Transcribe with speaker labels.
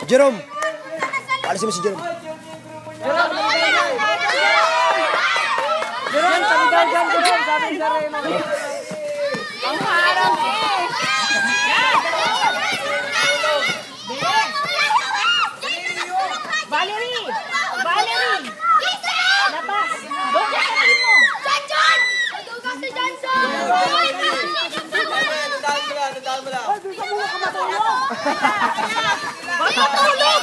Speaker 1: Jerome! Alisin mo si Jerome.
Speaker 2: Jerome, sabi daw dyan, Jerome. Sabi sa Remo.
Speaker 3: Ang harap eh. Valerie! Valerie! Labas! Doon ka sa team mo! Johnson! Doon ka si Johnson!
Speaker 2: Ay, doon sa mula ka matulog.
Speaker 3: Matulog!